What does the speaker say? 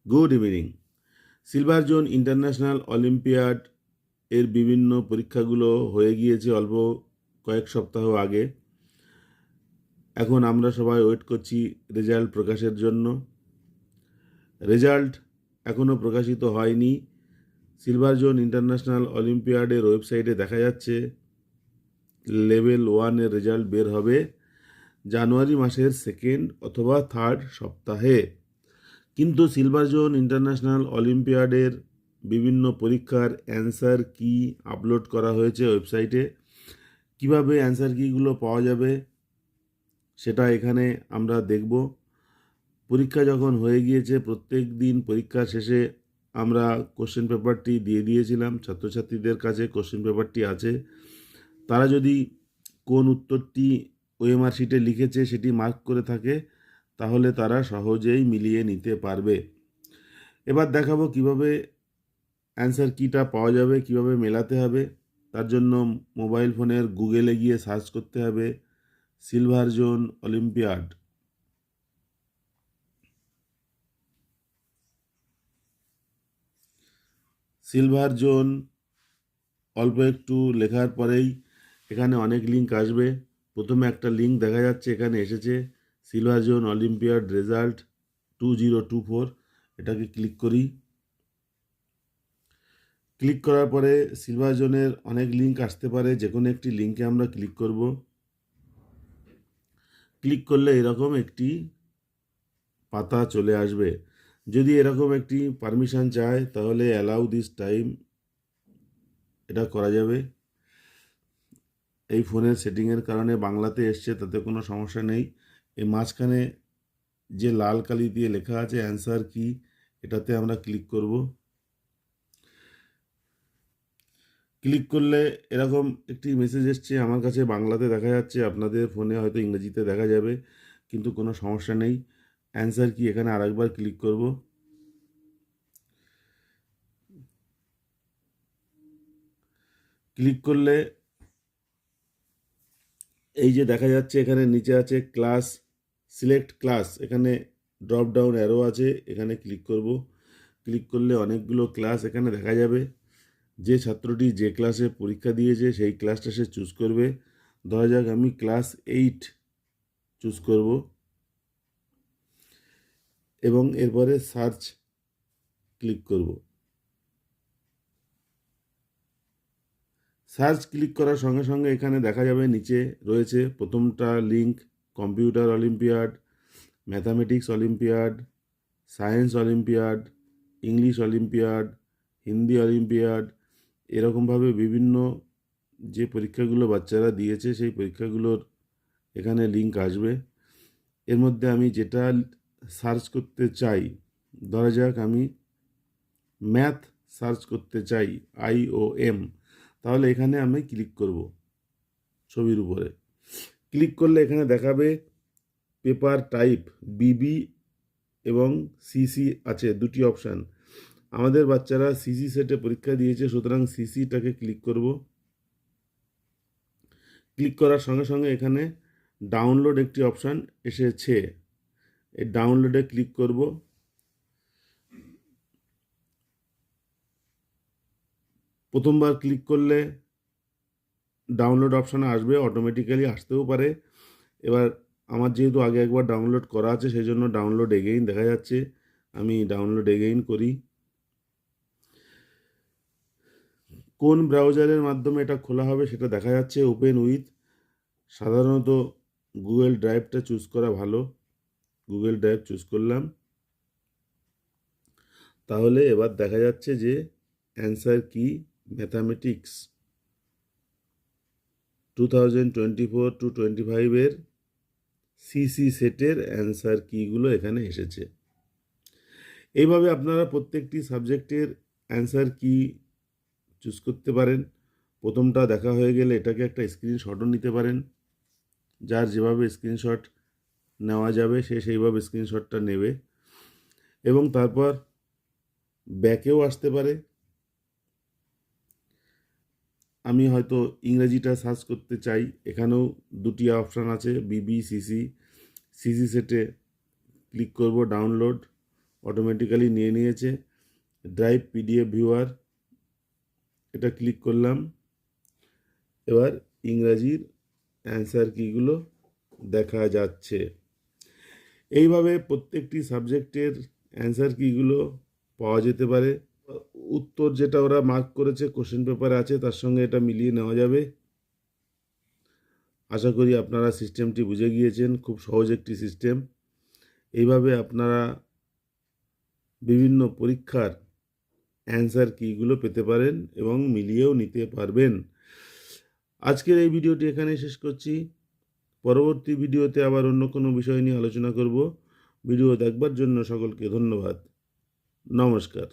Good evening. Silver zone international olympiad এর বিভিন্ন পরীক্ষাগুলো হয়ে গিয়েছে অল্প কয়েক সপ্তাহ আগে। এখন আমরা সবাই ওয়েট করছি রেজাল্ট প্রকাশের জন্য। রেজাল্ট এখনও প্রকাশিত হয়নি। সিলভার জোন ইন্টারন্যাশনাল অলিম্পিয়াডের ওয়েবসাইটে দেখা যাচ্ছে লেভেল 1-এর রেজাল্ট বের হবে জানুয়ারি মাসের 2nd অথবা 3rd সপ্তাহে। কিন্তু সিলভার জোন ইন্টারন্যাশনাল অলিম্পিয়াডের বিভিন্ন পরীক্ষার অ্যান্সার কি আপলোড করা হয়েছে ওয়েবসাইটে। কিভাবে অ্যান্সার কিগুলো পাওয়া যাবে সেটা এখানে আমরা দেখব। পরীক্ষা যখন হয়ে গিয়েছে প্রত্যেক দিন পরীক্ষার শেষে আমরা কোশ্চেন পেপারটি দিয়ে দিয়েছিলাম, ছাত্রছাত্রীদের কাছে কোশ্চেন পেপারটি আছে। তারা যদি কোন উত্তরটি ওএমআর শিটে লিখেছে সেটি মার্ক করে থাকে তাহলে তারা সহজেই মিলিয়ে নিতে পারবে। এবার দেখাবো কিভাবে অ্যান্সার কিটা পাওয়া যাবে, কিভাবে মেলাতে হবে। তার জন্য মোবাইল ফোনের গুগলে গিয়ে সার্চ করতে হবে silver zone olympiad. Silver zone অল্প একটু লেখার পরেই এখানে অনেক লিঙ্ক আসবে। প্রথমে একটা লিঙ্ক দেখা যাচ্ছে, এখানে এসেছে সিলভার জোন অলিম্পিয়াড রেজাল্ট 2024। এটাকে ক্লিক করি। ক্লিক করার পরে সিলভার জোনের অনেক লিঙ্ক আসতে পারে, যে কোনো একটি লিঙ্কে আমরা ক্লিক করব। ক্লিক করলে এরকম একটি পাতা চলে আসবে। যদি এরকম একটি পারমিশন চায় তাহলে অ্যালাউ দিস টাইম এটা করা যাবে। এই ফোনের সেটিংয়ের কারণে বাংলাতে এসছে, তাতে কোনো সমস্যা নেই। এই মাঝখানে যে লাল কালি দিয়ে লেখা আছে অ্যান্সার কি, এটাতে আমরা ক্লিক করব। ক্লিক করলে এরকম একটি মেসেজ এসছে, আমার কাছে বাংলাতে দেখা যাচ্ছে, আপনাদের ফোনে হয়তো ইংরেজিতে দেখা যাবে, কিন্তু কোনো সমস্যা নেই। অ্যান্সার কি এখানে আরেকবার ক্লিক করব। ক্লিক করলে এই যে দেখা যাচ্ছে এখানে নিচে আছে ক্লাস, সিলেক্ট ক্লাস, এখানে ড্রপ ডাউন অ্যারো আছে, এখানে ক্লিক করব। ক্লিক করলে অনেকগুলো ক্লাস এখানে দেখা যাবে। যে ছাত্রটি যে ক্লাসে পরীক্ষা দিয়েছে সেই ক্লাসটা সে চুজ করবে। ধরা যাক আমি ক্লাস 8 চুজ করব এবং এরপরে সার্চ ক্লিক করব। সার্চ ক্লিক করার সঙ্গে সঙ্গে এখানে দেখা যাবে নিচে রয়েছে প্রথমটা link computer olympiad, mathematics olympiad, science olympiad, English olympiad, Hindi olympiad. এরকমভাবে বিভিন্ন যে পরীক্ষাগুলো বাচ্চারা দিয়েছে সেই পরীক্ষাগুলোর এখানে লিঙ্ক আসবে। এর মধ্যে আমি যেটা সার্চ করতে চাই, ধরা যাক আমি ম্যাথ সার্চ করতে চাই, IOM, তাহলে এখানে আমি ক্লিক করব ছবির উপরে। ক্লিক করলে এখানে দেখাবে পেপার টাইপ BB এবং CC আছে, দুটি অপশান। আমাদের বাচ্চারা CC সেটে পরীক্ষা দিয়েছে, সুতরাং CCটাকে ক্লিক করব। ক্লিক করার সঙ্গে সঙ্গে এখানে ডাউনলোড একটি অপশান এসেছে, এই ডাউনলোডে ক্লিক করব। প্রথমবার ক্লিক করলে ডাউনলোড অপশানে আসবে, অটোমেটিক্যালি আসতেও পারে। এবার আমার যেহেতু আগে একবার ডাউনলোড করা আছে সেই জন্য ডাউনলোড এগেইন দেখা যাচ্ছে, আমি ডাউনলোড এগেইন করি। কোন ব্রাউজারের মাধ্যমে এটা খোলা হবে সেটা দেখা যাচ্ছে, ওপেন উইথ। সাধারণত গুগল ড্রাইভটা চুজ করা ভালো, গুগল ড্রাইভ চুজ করলাম। তাহলে এবার দেখা যাচ্ছে যে অ্যান্সার কি ম্যাথামেটিক্স 2024-25 CC সেটের অ্যান্সার কিগুলো এখানে এসেছে। এইভাবে আপনারা প্রত্যেকটি সাবজেক্টের অ্যান্সার কি চুজ করতে পারেন। প্রথমটা দেখা হয়ে গেলে এটাকে একটা স্ক্রিনশটও নিতে পারেন। যার যেভাবে স্ক্রিনশট নেওয়া যাবে সে সেইভাবে স্ক্রিনশটটা নেবে এবং তারপর ব্যাকেও আসতে পারে। আমি হয়তো ইংরেজিটা সার্চ করতে চাই, এখানেও দুটি অপশান আছে, BB CC। CC সেটে ক্লিক করব, ডাউনলোড, অটোমেটিক্যালি নিয়ে নিয়েছে। ড্রাইভ পিডিএফ ভিউয়ার, এটা ক্লিক করলাম। এবার ইংরাজির অ্যান্সার কিগুলো দেখা যাচ্ছে। এইভাবে প্রত্যেকটি সাবজেক্টের অ্যান্সার কিগুলো পাওয়া যেতে পারে। উত্তর যেটা ওরা মার্ক করেছে কোশ্চেন পেপারে আছে তার সঙ্গে এটা মিলিয়ে নেওয়া যাবে। আশা করি আপনারা সিস্টেমটি বুঝে গিয়েছেন, খুব সহজ একটি সিস্টেম। এইভাবে আপনারা বিভিন্ন পরীক্ষার অ্যান্সার কিগুলো পেতে পারেন এবং মিলিয়েও নিতে পারবেন। আজকের এই ভিডিওটি এখানেই শেষ করছি। পরবর্তী ভিডিওতে আবার অন্য কোনো বিষয় নিয়ে আলোচনা করব। ভিডিও দেখবার জন্য সকলকে ধন্যবাদ। নমস্কার।